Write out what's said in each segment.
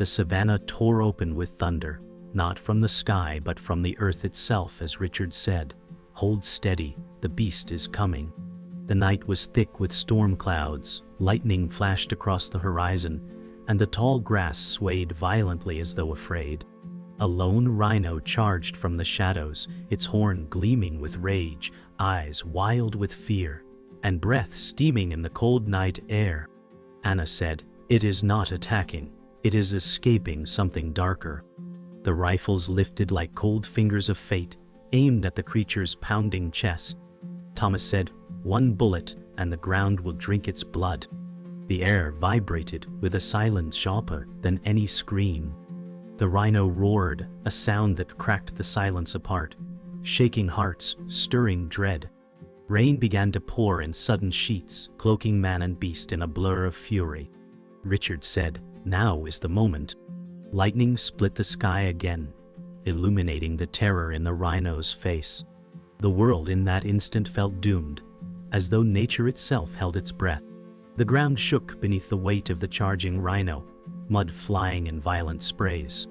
The savannah tore open with thunder, not from the sky but from the earth itself, as Richard said, "Hold steady, the beast is coming." The night was thick with storm clouds, lightning flashed across the horizon, and the tall grass swayed violently as though afraid. A lone rhino charged from the shadows, its horn gleaming with rage, eyes wild with fear, and breath steaming in the cold night air. Anna said, "It is not attacking, it is escaping something darker." The rifles lifted like cold fingers of fate, aimed at the creature's pounding chest. Thomas said, "One bullet, and the ground will drink its blood." The air vibrated with a silence sharper than any scream. The rhino roared, a sound that cracked the silence apart, shaking hearts, stirring dread. Rain began to pour in sudden sheets, cloaking man and beast in a blur of fury. Richard said, "Now is the moment." Lightning split the sky again, illuminating the terror in the rhino's face. The world in that instant felt doomed, as though nature itself held its breath. The ground shook beneath the weight of the charging rhino, mud flying in violent sprays.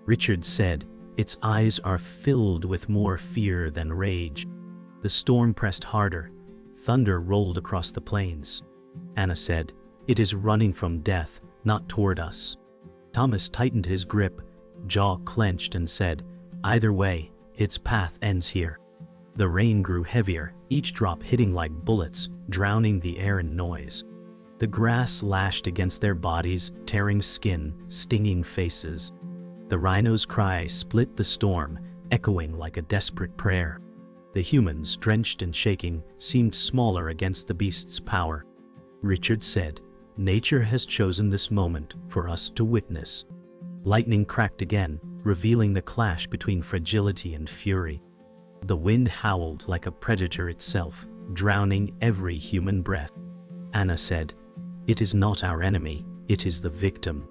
Richard said, "Its eyes are filled with more fear than rage." The storm pressed harder. Thunder rolled across the plains. Anna said, "It is running from death, not toward us." Thomas tightened his grip, jaw clenched, and said, "Either way, its path ends here." The rain grew heavier, each drop hitting like bullets, drowning the air in noise. The grass lashed against their bodies, tearing skin, stinging faces. The rhino's cry split the storm, echoing like a desperate prayer. The humans, drenched and shaking, seemed smaller against the beast's power. Richard said, "Nature has chosen this moment for us to witness." Lightning cracked again, revealing the clash between fragility and fury. The wind howled like a predator itself, drowning every human breath. Anna said, "It is not our enemy, it is the victim."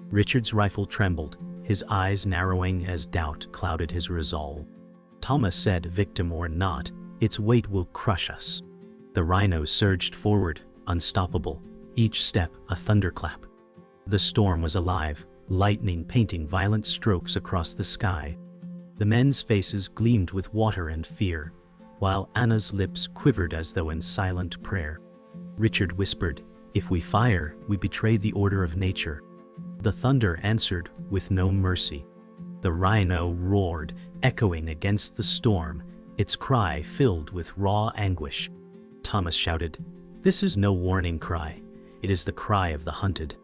Richard's rifle trembled, his eyes narrowing as doubt clouded his resolve. Thomas said, "Victim or not, its weight will crush us." The rhino surged forward, unstoppable, each step a thunderclap. The storm was alive, lightning painting violent strokes across the sky. The men's faces gleamed with water and fear, while Anna's lips quivered as though in silent prayer. Richard whispered, "If we fire, we betray the order of nature." The thunder answered with no mercy. The rhino roared, echoing against the storm, its cry filled with raw anguish. Thomas shouted, "This is no warning cry. It is the cry of the hunted."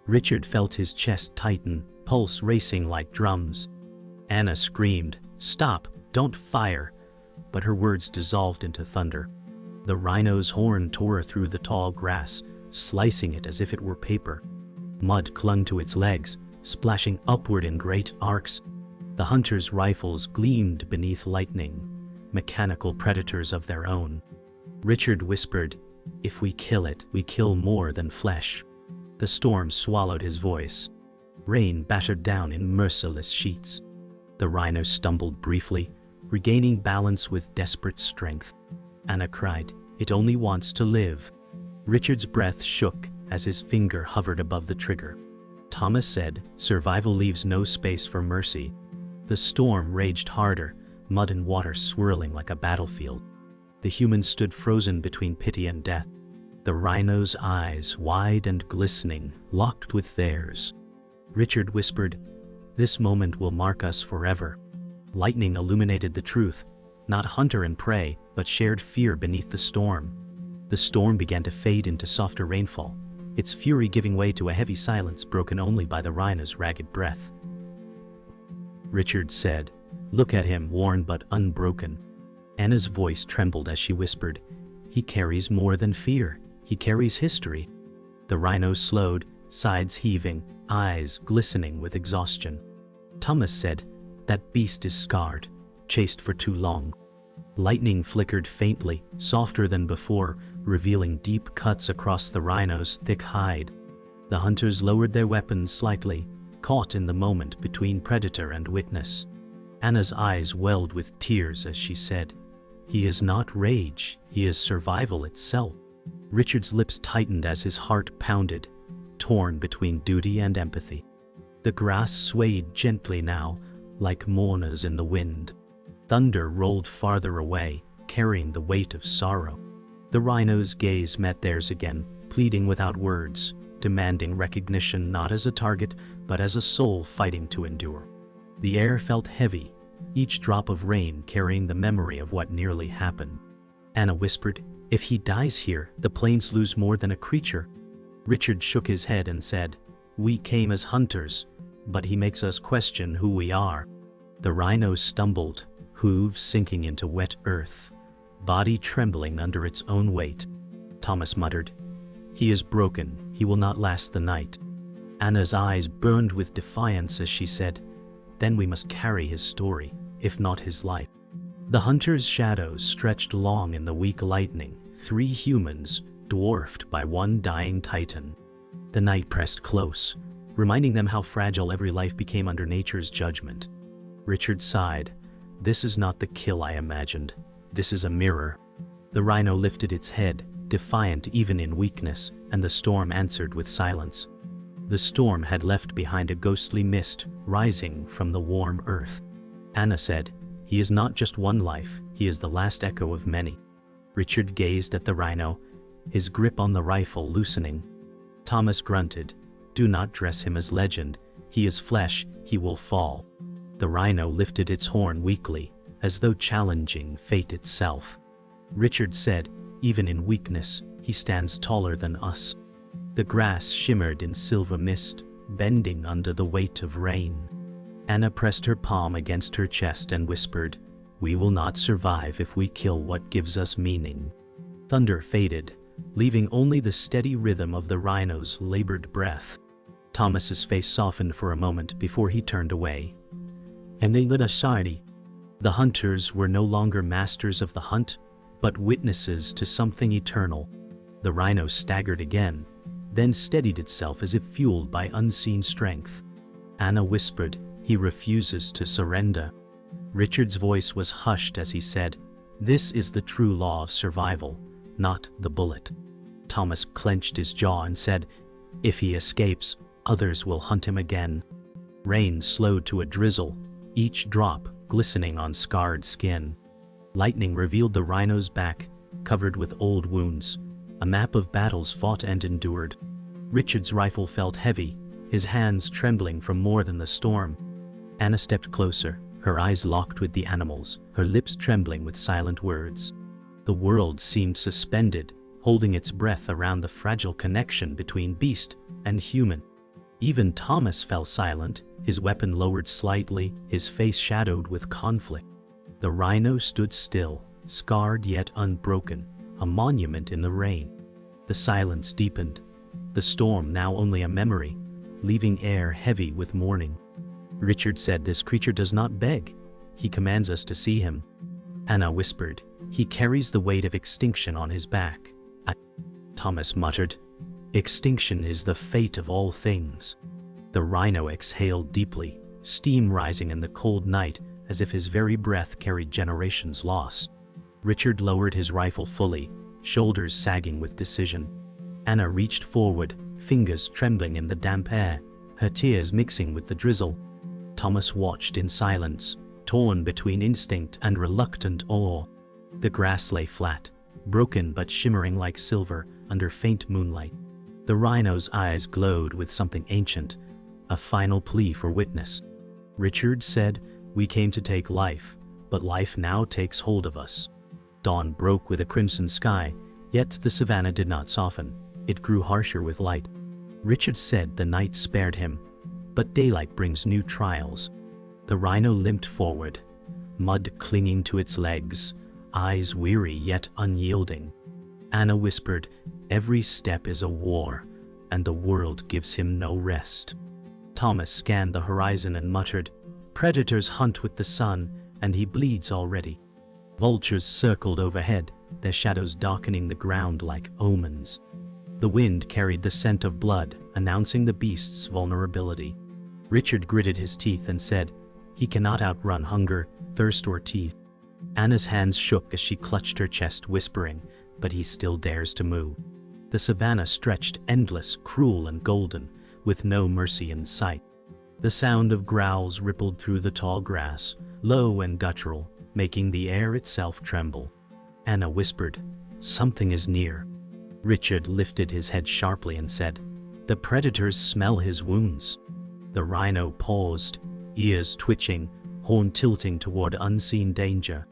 Richard felt his chest tighten, pulse racing like drums. Anna screamed, "Stop, don't fire," but her words dissolved into thunder. The rhino's horn tore through the tall grass, slicing it as if it were paper. Mud clung to its legs, splashing upward in great arcs. The hunters' rifles gleamed beneath lightning, mechanical predators of their own. Richard whispered, "If we kill it, we kill more than flesh." The storm swallowed his voice. Rain battered down in merciless sheets. The rhino stumbled briefly, regaining balance with desperate strength. Anna cried, "It only wants to live." Richard's breath shook as his finger hovered above the trigger. Thomas said, "Survival leaves no space for mercy." The storm raged harder, mud and water swirling like a battlefield. The humans stood frozen between pity and death. The rhino's eyes, wide and glistening, locked with theirs. Richard whispered, "This moment will mark us forever." Lightning illuminated the truth, not hunter and prey, but shared fear beneath the storm. The storm began to fade into softer rainfall, its fury giving way to a heavy silence broken only by the rhino's ragged breath. Richard said, "Look at him, worn but unbroken." Anna's voice trembled as she whispered, "He carries more than fear, he carries history." The rhino slowed, sides heaving, eyes glistening with exhaustion. Thomas said, "That beast is scarred, chased for too long." Lightning flickered faintly, softer than before, revealing deep cuts across the rhino's thick hide. The hunters lowered their weapons slightly, caught in the moment between predator and witness. Anna's eyes welled with tears as she said, "He is not rage, he is survival itself." Richard's lips tightened as his heart pounded, torn between duty and empathy. The grass swayed gently now, like mourners in the wind. Thunder rolled farther away, carrying the weight of sorrow. The rhino's gaze met theirs again, pleading without words, demanding recognition not as a target, but as a soul fighting to endure. The air felt heavy, each drop of rain carrying the memory of what nearly happened. Anna whispered, "If he dies here, the plains lose more than a creature." Richard shook his head and said, "We came as hunters, but he makes us question who we are." The rhino stumbled, hooves sinking into wet earth, body trembling under its own weight. Thomas muttered, "He is broken, he will not last the night." Anna's eyes burned with defiance as she said, "Then we must carry his story, if not his life." The hunter's shadows stretched long in the weak lightning, 3 humans, dwarfed by one dying titan. The night pressed close, reminding them how fragile every life became under nature's judgment. Richard sighed, "This is not the kill I imagined. This is a mirror." The rhino lifted its head, defiant even in weakness, and the storm answered with silence. The storm had left behind a ghostly mist, rising from the warm earth. Anna said, "He is not just one life, he is the last echo of many." Richard gazed at the rhino, his grip on the rifle loosening. Thomas grunted, "Do not dress him as legend, he is flesh, he will fall." The rhino lifted its horn weakly, as though challenging fate itself. Richard said, "Even in weakness, he stands taller than us." The grass shimmered in silver mist, bending under the weight of rain. Anna pressed her palm against her chest and whispered, "We will not survive if we kill what gives us meaning." Thunder faded, leaving only the steady rhythm of the rhino's labored breath. Thomas's face softened for a moment before he turned away. And they lit a shiny. The hunters were no longer masters of the hunt, but witnesses to something eternal. The rhino staggered again, then steadied itself as if fueled by unseen strength. Anna whispered, "He refuses to surrender." Richard's voice was hushed as he said, "This is the true law of survival, not the bullet." Thomas clenched his jaw and said, "If he escapes, others will hunt him again." Rain slowed to a drizzle, each drop glistening on scarred skin. Lightning revealed the rhino's back, covered with old wounds, a map of battles fought and endured. Richard's rifle felt heavy, his hands trembling from more than the storm. Anna stepped closer, her eyes locked with the animal's, her lips trembling with silent words. The world seemed suspended, holding its breath around the fragile connection between beast and human. Even Thomas fell silent, his weapon lowered slightly, his face shadowed with conflict. The rhino stood still, scarred yet unbroken, a monument in the rain. The silence deepened, the storm now only a memory, leaving air heavy with mourning. Richard said, "This creature does not beg. He commands us to see him." Anna whispered, "He carries the weight of extinction on his back." Thomas muttered, "Extinction is the fate of all things." The rhino exhaled deeply, steam rising in the cold night as if his very breath carried generations lost. Richard lowered his rifle fully, shoulders sagging with decision. Anna reached forward, fingers trembling in the damp air, her tears mixing with the drizzle. Thomas watched in silence, torn between instinct and reluctant awe. The grass lay flat, broken but shimmering like silver under faint moonlight. The rhino's eyes glowed with something ancient, a final plea for witness. Richard said, "We came to take life, but life now takes hold of us." Dawn broke with a crimson sky, yet the savannah did not soften. It grew harsher with light. Richard said the night spared him, but daylight brings new trials. The rhino limped forward, mud clinging to its legs, eyes weary yet unyielding. Anna whispered, "Every step is a war, and the world gives him no rest." Thomas scanned the horizon and muttered, "Predators hunt with the sun, and he bleeds already." Vultures circled overhead, their shadows darkening the ground like omens. The wind carried the scent of blood, announcing the beast's vulnerability. Richard gritted his teeth and said, "He cannot outrun hunger, thirst, or teeth." Anna's hands shook as she clutched her chest, whispering, "But he still dares to move." The savannah stretched endless, cruel and golden, with no mercy in sight. The sound of growls rippled through the tall grass, low and guttural, making the air itself tremble. Anna whispered, "Something is near." Richard lifted his head sharply and said, "The predators smell his wounds." The rhino paused, ears twitching, horn tilting toward unseen danger.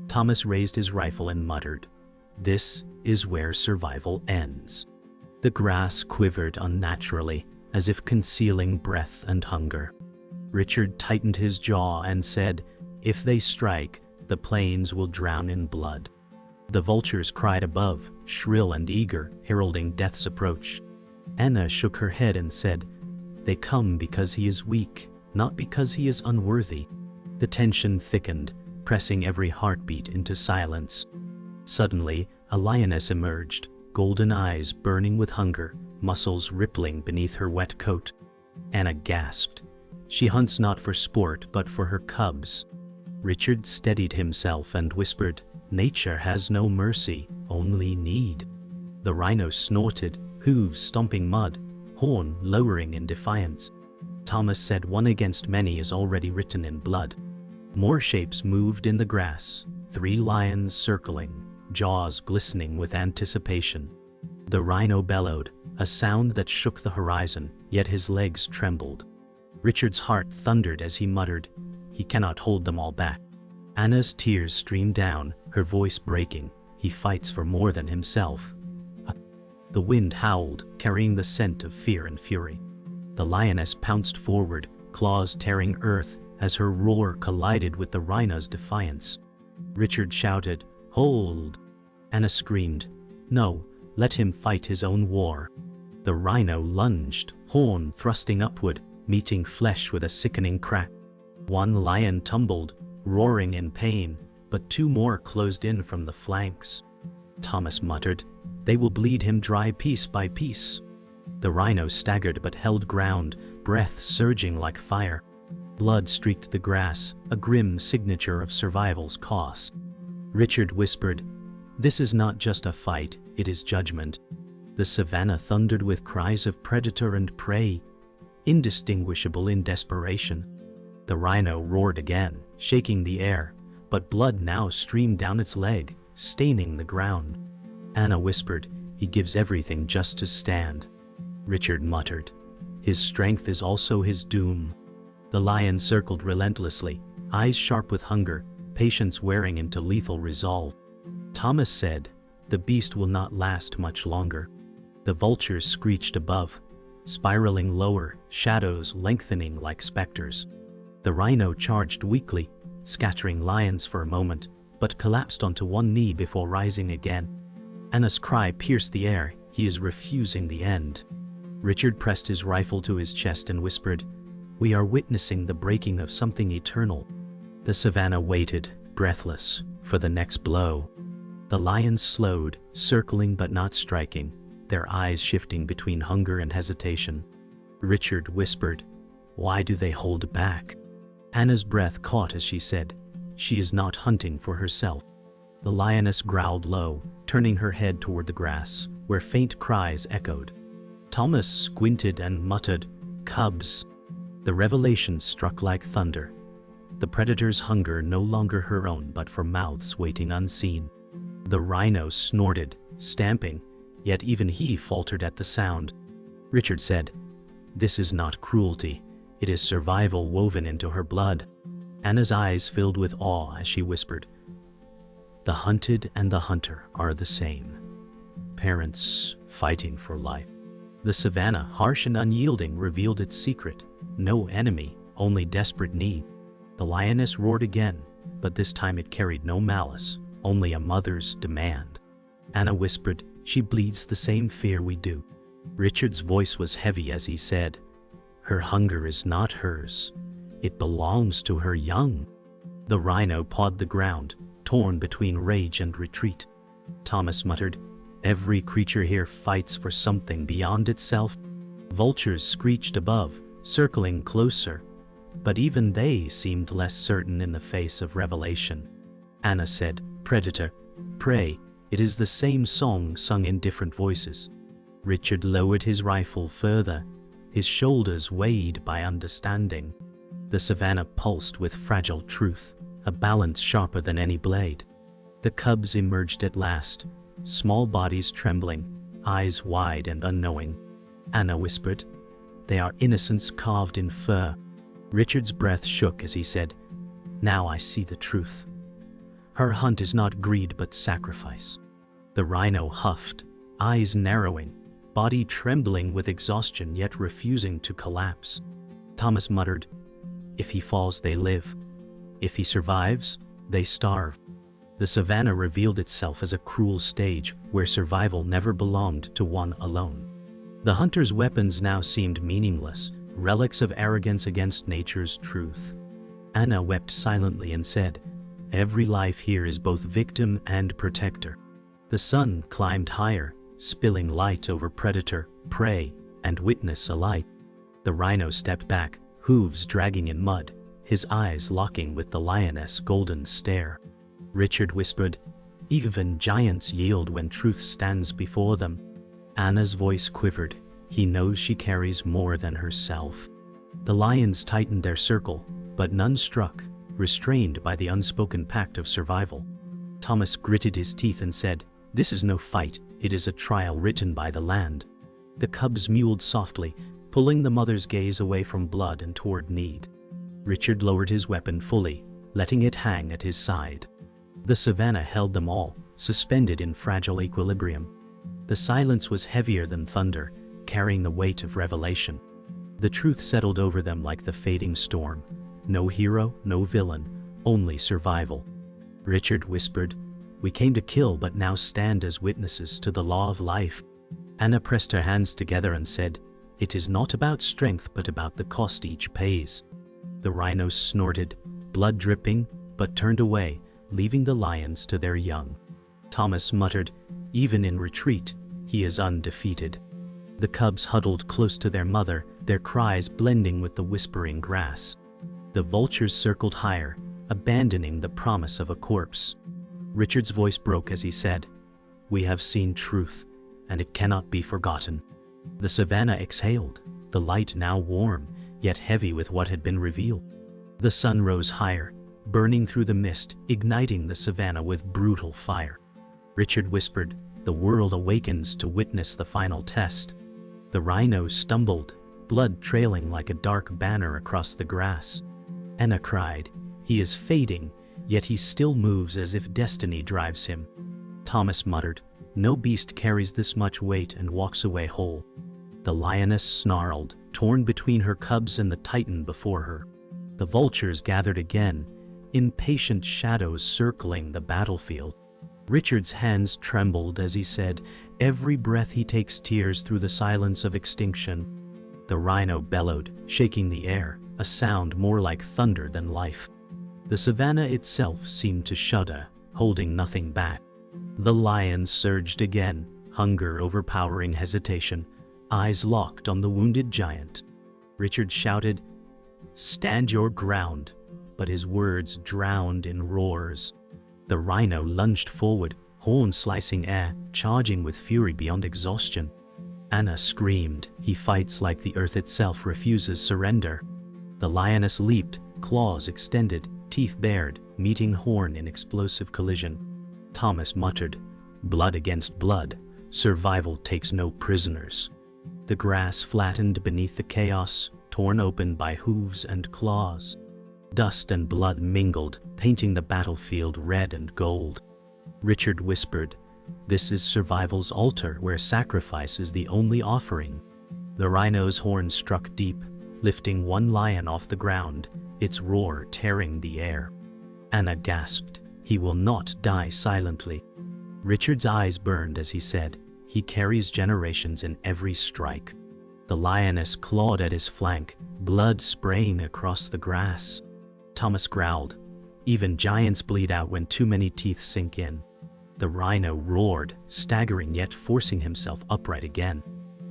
Thomas raised his rifle and muttered, "This is where survival ends." The grass quivered unnaturally, as if concealing breath and hunger. Richard tightened his jaw and said, "If they strike, the plains will drown in blood." The vultures cried above, shrill and eager, heralding death's approach. Anna shook her head and said, "They come because he is weak, not because he is unworthy." The tension thickened, pressing every heartbeat into silence. Suddenly, a lioness emerged, golden eyes burning with hunger, muscles rippling beneath her wet coat. Anna gasped. She hunts not for sport but for her cubs. Richard steadied himself and whispered, "Nature has no mercy, only need." The rhino snorted, hooves stomping mud, horn lowering in defiance. Thomas said, "One against many is already written in blood." More shapes moved in the grass, 3 lions circling, jaws glistening with anticipation. The rhino bellowed, a sound that shook the horizon, yet his legs trembled. Richard's heart thundered as he muttered, "He cannot hold them all back." Anna's tears streamed down, her voice breaking. "He fights for more than himself." The wind howled, carrying the scent of fear and fury. The lioness pounced forward, claws tearing earth, as her roar collided with the rhino's defiance. Richard shouted, "Hold!" Anna screamed, "No, let him fight his own war." The rhino lunged, horn thrusting upward, meeting flesh with a sickening crack. 1 lion tumbled, roaring in pain, but 2 more closed in from the flanks. Thomas muttered, "They will bleed him dry piece by piece." The rhino staggered but held ground, breath surging like fire. Blood streaked the grass, a grim signature of survival's cost. Richard whispered, "This is not just a fight, it is judgment." The savannah thundered with cries of predator and prey, indistinguishable in desperation. The rhino roared again, shaking the air, but blood now streamed down its leg, staining the ground. Anna whispered, "He gives everything just to stand." Richard muttered, "His strength is also his doom." The lion circled relentlessly, eyes sharp with hunger, patience wearing into lethal resolve. Thomas said, "The beast will not last much longer." The vultures screeched above, spiraling lower, shadows lengthening like specters. The rhino charged weakly, scattering lions for a moment, but collapsed onto one knee before rising again. Anna's cry pierced the air, "He is refusing the end." Richard pressed his rifle to his chest and whispered, "We are witnessing the breaking of something eternal." The savannah waited, breathless, for the next blow. The lions slowed, circling but not striking, their eyes shifting between hunger and hesitation. Richard whispered, "Why do they hold back?" Anna's breath caught as she said, "She is not hunting for herself." The lioness growled low, turning her head toward the grass, where faint cries echoed. Thomas squinted and muttered, "Cubs." The revelation struck like thunder. The predator's hunger no longer her own but for mouths waiting unseen. The rhino snorted, stamping, yet even he faltered at the sound. Richard said, "This is not cruelty, it is survival woven into her blood." Anna's eyes filled with awe as she whispered, "The hunted and the hunter are the same. Parents fighting for life." The savannah, harsh and unyielding, revealed its secret. No enemy, only desperate need. The lioness roared again, but this time it carried no malice, only a mother's demand. Anna whispered, "She bleeds the same fear we do." Richard's voice was heavy as he said, "Her hunger is not hers. It belongs to her young." The rhino pawed the ground, torn between rage and retreat. Thomas muttered, "Every creature here fights for something beyond itself." Vultures screeched above, circling closer, but even they seemed less certain in the face of revelation. Anna said, "Predator, prey, it is the same song sung in different voices." Richard lowered his rifle further, his shoulders weighed by understanding. The savannah pulsed with fragile truth, a balance sharper than any blade. The cubs emerged at last, small bodies trembling, eyes wide and unknowing. Anna whispered, "They are innocents carved in fur." Richard's breath shook as he said, "Now I see the truth. Her hunt is not greed but sacrifice." The rhino huffed, eyes narrowing, body trembling with exhaustion yet refusing to collapse. Thomas muttered, "If he falls, they live. If he survives, they starve." The savannah revealed itself as a cruel stage where survival never belonged to one alone. The hunter's weapons now seemed meaningless, relics of arrogance against nature's truth. Anna wept silently and said, "Every life here is both victim and protector." The sun climbed higher, spilling light over predator, prey, and witness alike. The rhino stepped back, hooves dragging in mud, his eyes locking with the lioness' golden stare. Richard whispered, "Even giants yield when truth stands before them." Anna's voice quivered. He knows she carries more than herself. The lions tightened their circle, but none struck, restrained by the unspoken pact of survival. Thomas gritted his teeth and said, "This is no fight, it is a trial written by the land." The cubs mewed softly, pulling the mother's gaze away from blood and toward need. Richard lowered his weapon fully, letting it hang at his side. The savannah held them all, suspended in fragile equilibrium. The silence was heavier than thunder, carrying the weight of revelation. The truth settled over them like the fading storm. No hero, no villain, only survival. Richard whispered, "We came to kill but now stand as witnesses to the law of life." Anna pressed her hands together and said, "It is not about strength but about the cost each pays." The rhinos snorted, blood dripping, but turned away, leaving the lions to their young. Thomas muttered, "Even in retreat, he is undefeated." The cubs huddled close to their mother, their cries blending with the whispering grass. The vultures circled higher, abandoning the promise of a corpse. Richard's voice broke as he said, "We have seen truth, and it cannot be forgotten." The savannah exhaled, the light now warm, yet heavy with what had been revealed. The sun rose higher, burning through the mist, igniting the savannah with brutal fire. Richard whispered, "The world awakens to witness the final test." The rhinos stumbled, blood trailing like a dark banner across the grass. Anna cried, "He is fading, yet he still moves as if destiny drives him." Thomas muttered, "No beast carries this much weight and walks away whole." The lioness snarled, torn between her cubs and the titan before her. The vultures gathered again, impatient shadows circling the battlefield. Richard's hands trembled as he said, "Every breath he takes tears through the silence of extinction." The rhino bellowed, shaking the air, a sound more like thunder than life. The savannah itself seemed to shudder, holding nothing back. The lions surged again, hunger overpowering hesitation, eyes locked on the wounded giant. Richard shouted, "Stand your ground," but his words drowned in roars. The rhino lunged forward, horn slicing air, charging with fury beyond exhaustion. Anna screamed, "He fights like the earth itself refuses surrender." The lioness leaped, claws extended, teeth bared, meeting horn in explosive collision. Thomas muttered, "Blood against blood, survival takes no prisoners." The grass flattened beneath the chaos, torn open by hooves and claws. Dust and blood mingled, painting the battlefield red and gold. Richard whispered, "This is survival's altar where sacrifice is the only offering." The rhino's horn struck deep, lifting one lion off the ground, its roar tearing the air. Anna gasped, "He will not die silently." Richard's eyes burned as he said, "He carries generations in every strike." The lioness clawed at his flank, blood spraying across the grass. Thomas growled, "Even giants bleed out when too many teeth sink in." The rhino roared, staggering yet forcing himself upright again.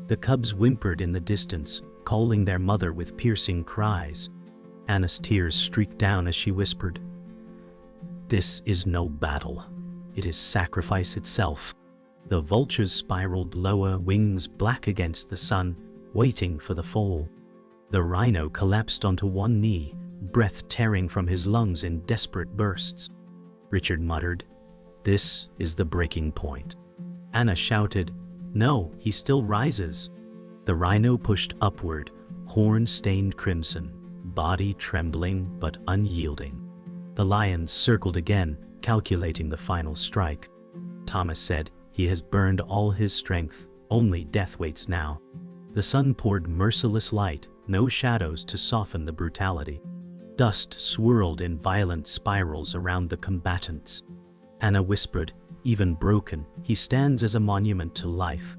The cubs whimpered in the distance, calling their mother with piercing cries. Anna's tears streaked down as she whispered, "This is no battle. It is sacrifice itself." The vultures spiraled lower, wings black against the sun, waiting for the fall. The rhino collapsed onto one knee, breath tearing from his lungs in desperate bursts. Richard muttered, "This is the breaking point." Anna shouted, "No, he still rises." The rhino pushed upward, horn stained crimson, body trembling but unyielding. The lions circled again, calculating the final strike. Thomas said, "He has burned all his strength, only death waits now." The sun poured merciless light, no shadows to soften the brutality. Dust swirled in violent spirals around the combatants. Anna whispered, "Even broken, he stands as a monument to life."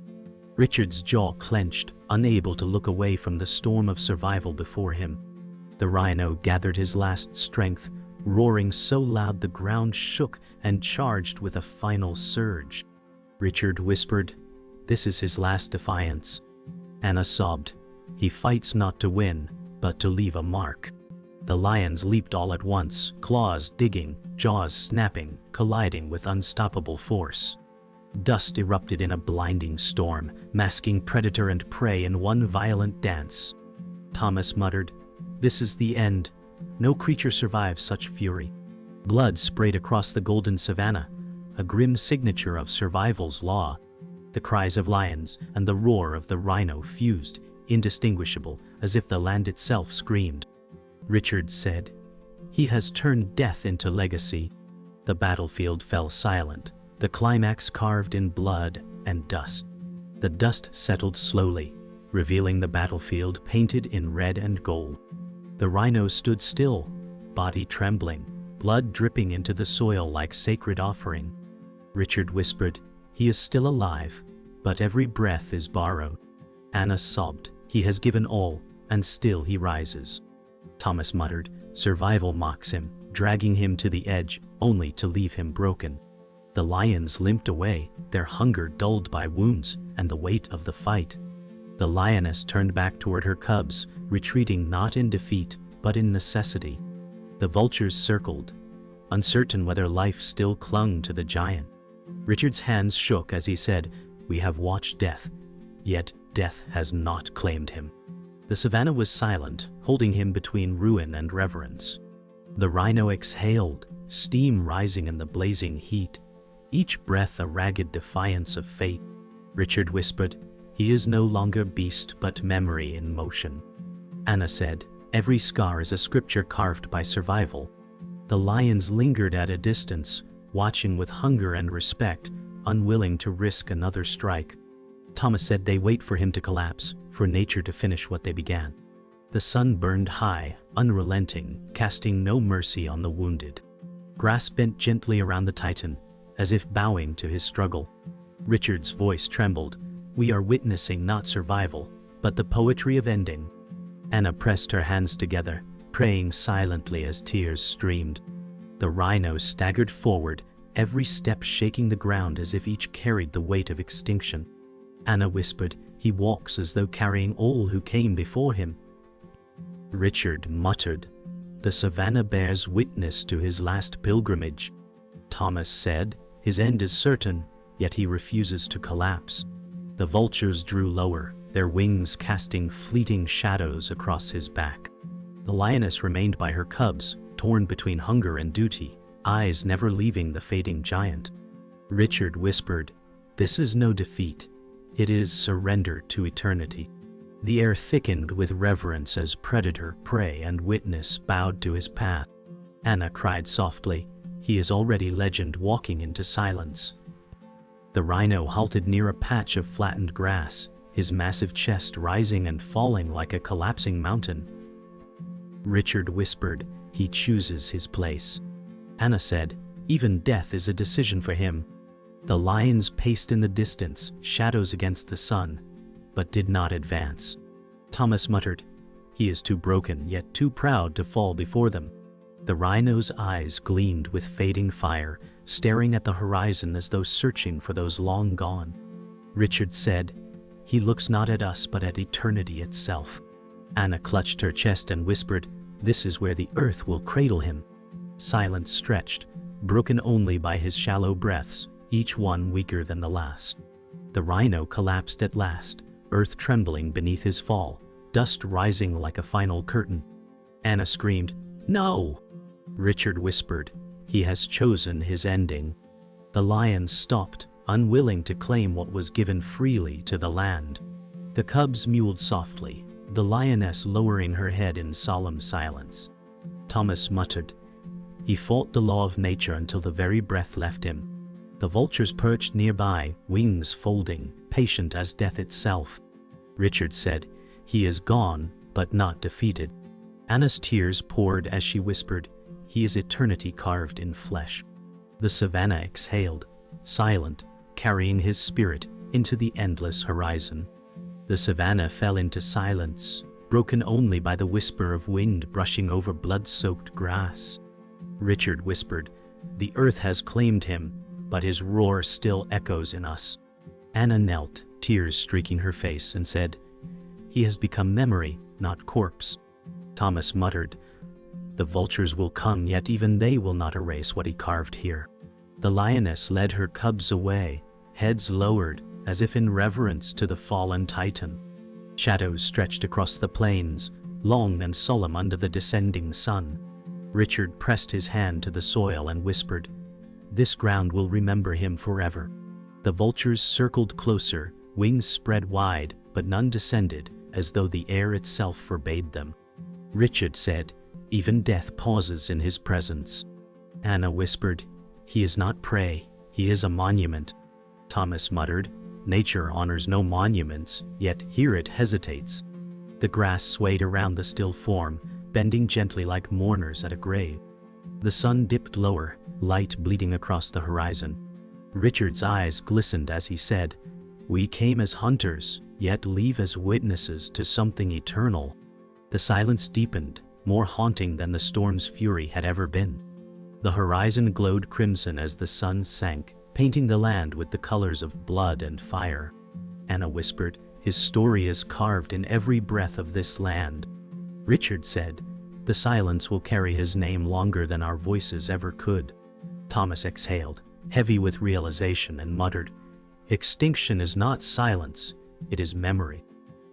Richard's jaw clenched, unable to look away from the storm of survival before him. The rhino gathered his last strength, roaring so loud the ground shook, and charged with a final surge. Richard whispered, "This is his last defiance." Anna sobbed, "He fights not to win, but to leave a mark." The lions leaped all at once, claws digging, jaws snapping, colliding with unstoppable force. Dust erupted in a blinding storm, masking predator and prey in one violent dance. Thomas muttered, "This is the end. No creature survives such fury." Blood sprayed across the golden savannah, a grim signature of survival's law. The cries of lions and the roar of the rhino fused, indistinguishable, as if the land itself screamed. Richard said, "He has turned death into legacy." The battlefield fell silent, the climax carved in blood and dust. The dust settled slowly, revealing the battlefield painted in red and gold. The rhino stood still, body trembling, blood dripping into the soil like sacred offering. Richard whispered, "He is still alive, but every breath is borrowed." Anna sobbed, "He has given all, and still he rises." Thomas muttered, "Survival mocks him, dragging him to the edge, only to leave him broken." The lions limped away, their hunger dulled by wounds and the weight of the fight. The lioness turned back toward her cubs, retreating not in defeat, but in necessity. The vultures circled, uncertain whether life still clung to the giant. Richard's hands shook as he said, "We have watched death, yet death has not claimed him." The savannah was silent, holding him between ruin and reverence. The rhino exhaled, steam rising in the blazing heat, each breath a ragged defiance of fate. Richard whispered, "He is no longer beast but memory in motion." Anna said, "Every scar is a scripture carved by survival." The lions lingered at a distance, watching with hunger and respect, unwilling to risk another strike. Thomas said they wait for him to collapse, for nature to finish what they began. The sun burned high, unrelenting, casting no mercy on the wounded. Grass bent gently around the titan, as if bowing to his struggle. Richard's voice trembled, "We are witnessing not survival, but the poetry of ending." Anna pressed her hands together, praying silently as tears streamed. The rhino staggered forward, every step shaking the ground as if each carried the weight of extinction. Anna whispered, "He walks as though carrying all who came before him." Richard muttered, "The savannah bears witness to his last pilgrimage." Thomas said, "His end is certain, yet he refuses to collapse." The vultures drew lower, their wings casting fleeting shadows across his back. The lioness remained by her cubs, torn between hunger and duty, eyes never leaving the fading giant. Richard whispered, "This is no defeat. It is surrender to eternity." The air thickened with reverence as predator, prey, and witness bowed to his path. Anna cried softly, "He is already legend walking into silence." The rhino halted near a patch of flattened grass, his massive chest rising and falling like a collapsing mountain. Richard whispered, "He chooses his place." Anna said, "Even death is a decision for him." The lions paced in the distance, shadows against the sun, but did not advance. Thomas muttered, "He is too broken yet too proud to fall before them." The rhino's eyes gleamed with fading fire, staring at the horizon as though searching for those long gone. Richard said, "He looks not at us but at eternity itself." Anna clutched her chest and whispered, "This is where the earth will cradle him." Silence stretched, broken only by his shallow breaths, each one weaker than the last. The rhino collapsed at last, earth trembling beneath his fall, dust rising like a final curtain. Anna screamed, "No!" Richard whispered, "He has chosen his ending." The lion stopped, unwilling to claim what was given freely to the land. The cubs mewed softly, the lioness lowering her head in solemn silence. Thomas muttered. He fought the law of nature until the very breath left him. The vultures perched nearby, wings folding, patient as death itself. Richard said, "He is gone, but not defeated." Anna's tears poured as she whispered, "He is eternity carved in flesh." The savannah exhaled, silent, carrying his spirit into the endless horizon. The savannah fell into silence, broken only by the whisper of wind brushing over blood-soaked grass. Richard whispered, "The earth has claimed him, but his roar still echoes in us." Anna knelt, tears streaking her face, and said, "He has become memory, not corpse." Thomas muttered, "The vultures will come, yet even they will not erase what he carved here." The lioness led her cubs away, heads lowered, as if in reverence to the fallen titan. Shadows stretched across the plains, long and solemn under the descending sun. Richard pressed his hand to the soil and whispered, "This ground will remember him forever." The vultures circled closer, wings spread wide, but none descended, as though the air itself forbade them. Richard said, "Even death pauses in his presence." Anna whispered, "He is not prey, he is a monument." Thomas muttered, "Nature honors no monuments, yet here it hesitates." The grass swayed around the still form, bending gently like mourners at a grave. The sun dipped lower, light bleeding across the horizon. Richard's eyes glistened as he said, "We came as hunters, yet leave as witnesses to something eternal." The silence deepened, more haunting than the storm's fury had ever been. The horizon glowed crimson as the sun sank, painting the land with the colors of blood and fire. Anna whispered, "His story is carved in every breath of this land." Richard said, "The silence will carry his name longer than our voices ever could." Thomas exhaled, heavy with realization, and muttered, "Extinction is not silence, it is memory."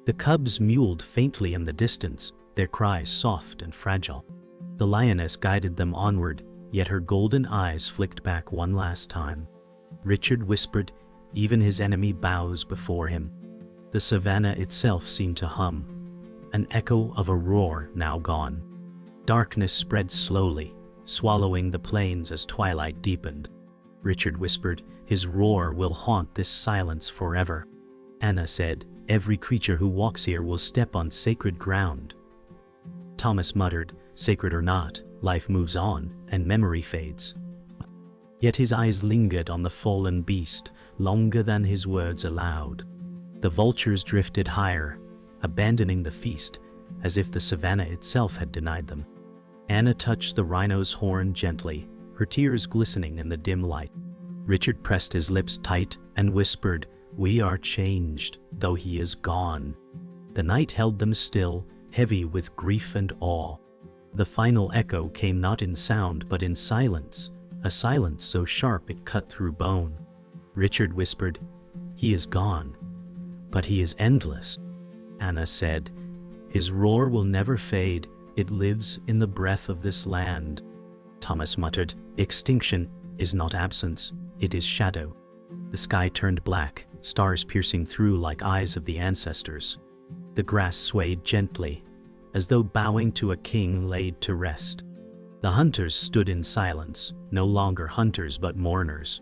The cubs mewed faintly in the distance, their cries soft and fragile. The lioness guided them onward, yet her golden eyes flicked back one last time. Richard whispered, "Even his enemy bows before him." The savannah itself seemed to hum, an echo of a roar now gone. Darkness spread slowly, swallowing the plains as twilight deepened. Richard whispered, "His roar will haunt this silence forever." Anna said, "Every creature who walks here will step on sacred ground." Thomas muttered, "Sacred or not, life moves on, and memory fades." Yet his eyes lingered on the fallen beast, longer than his words allowed. The vultures drifted higher, abandoning the feast, as if the savannah itself had denied them. Anna touched the rhino's horn gently, her tears glistening in the dim light. Richard pressed his lips tight and whispered, "We are changed, though he is gone." The night held them still, heavy with grief and awe. The final echo came not in sound but in silence, a silence so sharp it cut through bone. Richard whispered, "He is gone, but he is endless." Anna said, "His roar will never fade, it lives in the breath of this land." Thomas muttered, "Extinction is not absence, it is shadow." The sky turned black, stars piercing through like eyes of the ancestors. The grass swayed gently, as though bowing to a king laid to rest. The hunters stood in silence, no longer hunters but mourners.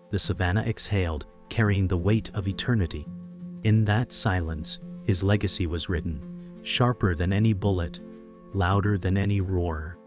The savannah exhaled, carrying the weight of eternity. In that silence, his legacy was written, sharper than any bullet, louder than any roar.